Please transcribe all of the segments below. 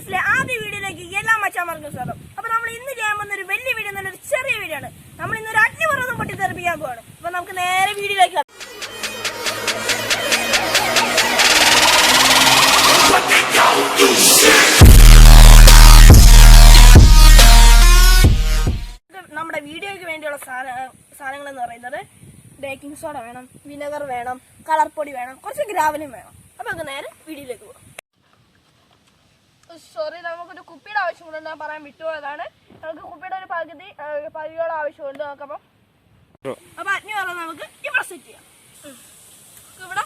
സീരീസിലെ ആദ്യ വീഡിയോയിലേക്ക് എല്ലാ മച്ചാമാർക്കും സ്വാഗതം. അപ്പൊ നമ്മൾ ഇന്ന് ചെയ്യാൻ പോകുന്ന ഒരു വലിയ വീഡിയോ എന്നൊരു ചെറിയ വീഡിയോ ആണ്. നമ്മൾ ഇന്നൊരു അഗ്നിപർവ്വതം പൊട്ടിത്തെറിപ്പിക്കാൻ പോവാണ്. അപ്പൊ നമുക്ക് നേരെ വീഡിയോയിലേക്ക് നമ്മുടെ വീഡിയോയ്ക്ക് വേണ്ടിയുള്ള സാധനങ്ങൾ എന്ന് പറയുന്നത് ബേക്കിംഗ് സോഡ വേണം, വിനെഗർ വേണം, കളർ പൊടി വേണം, കുറച്ച് ഗ്രാവലും വേണം. അപ്പൊ നമുക്ക് നേരെ വീഡിയോയിലേക്ക് പോവാം. സോറി, നമുക്കൊരു കുപ്പിയുടെ ആവശ്യമുണ്ട്, ഞാൻ പറയാൻ വിട്ടുപോയതാണ്. നമുക്ക് കുപ്പിയുടെ ഒരു പകുതിയോളം ആവശ്യമുണ്ട്. നോക്കപ്പം അപ്പൊ അഗ്നി പറഞ്ഞാൽ നമുക്ക് ഇവിടെ സെറ്റ് ചെയ്യാം. ഇവിടെ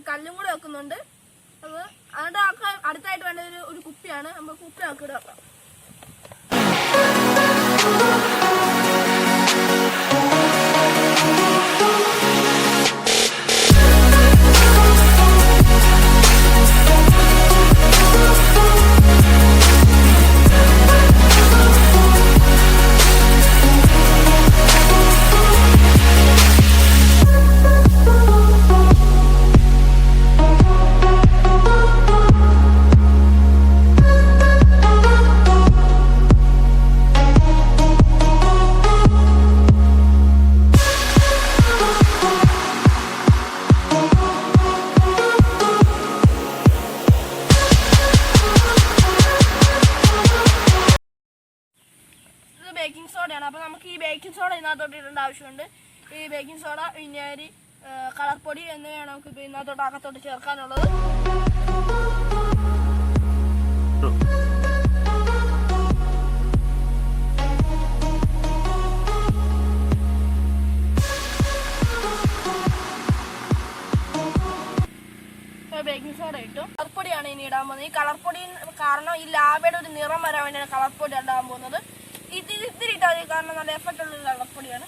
കല്ലും കൂടെ വെക്കുന്നുണ്ട്. അപ്പൊ അതിന്റെ അടുത്തായിട്ട് വേണ്ട ഒരു കുപ്പിയാണ്. നമുക്ക് കുപ്പി ആക്കി വെക്കാം. ബേക്കിംഗ് സോഡയാണ്. അപ്പൊ നമുക്ക് ഈ ബേക്കിംഗ് സോഡ ഇതിനകത്തോട്ട് ഇടേണ്ട ആവശ്യമുണ്ട്. ഈ ബേക്കിംഗ് സോഡ, വിനാഗിരി, കളർ പൊടി എന്നിവയാണ് നമുക്ക് ഇപ്പൊ ഇതിനകത്തോട്ട് അകത്തോട്ട് ചേർക്കാനുള്ളത്. ബേക്കിംഗ് സോഡ ഇട്ടു. കളർ പൊടിയാണ് ഇനി ഇടാൻ പോകുന്നത്. ഈ കളർ പൊടി കാരണം ഈ ലാവയുടെ ഒരു നിറം വരാൻ വേണ്ടിയാണ് കളർ പൊടി ഇടാൻ പോകുന്നത്. ഇത്തിരി ഇട്ടാൽ മതി, കാരണം നല്ല എഫക്റ്റ് ഉള്ള കളർപ്പൊടിയാണ്.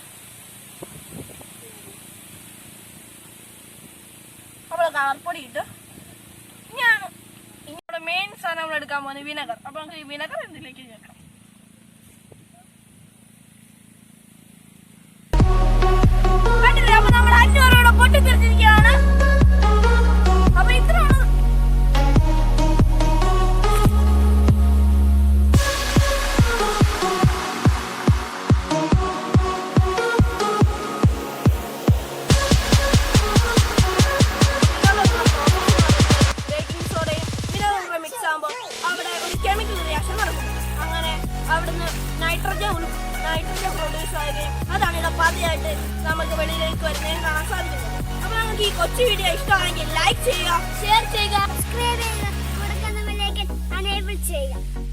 അപ്പോൾ കളർപ്പൊടി ഇട്ട് ഇനി മെയിൻ സാധനം നമ്മൾ എടുക്കാൻ പോകുന്നത് വിനെഗർ. അപ്പൊ നമുക്ക് ഈ വിനെഗർ ഇതിലേക്ക് ചേർക്കാം. കണ്ടില്ലേ, അപ്പൊ നമ്മൾ 500 പൊട്ടിത്തെറിച്ചിരിക്കുകയാണ്. അപ്പൊ ഇത്രയാണ്. അവിടുന്ന് നൈട്രജൻ പ്രൊഡ്യൂസ് ആവുകയും അതാണ് ഇവിടെ പതിയായിട്ട് നമുക്ക് വെളിയിലേക്ക് വരുന്നതിന് കാണാൻ സാധിക്കുന്നത്. അപ്പൊ നമുക്ക് ഈ കൊച്ചു വീഡിയോ ഇഷ്ടമാണെങ്കിൽ ലൈക്ക് ചെയ്യുക, ഷെയർ ചെയ്യുക, സബ്സ്ക്രൈബ് ചെയ്യുക, കൊടുക്കുന്ന ബെൽ ഐക്കൺ എനേബിൾ ചെയ്യുക.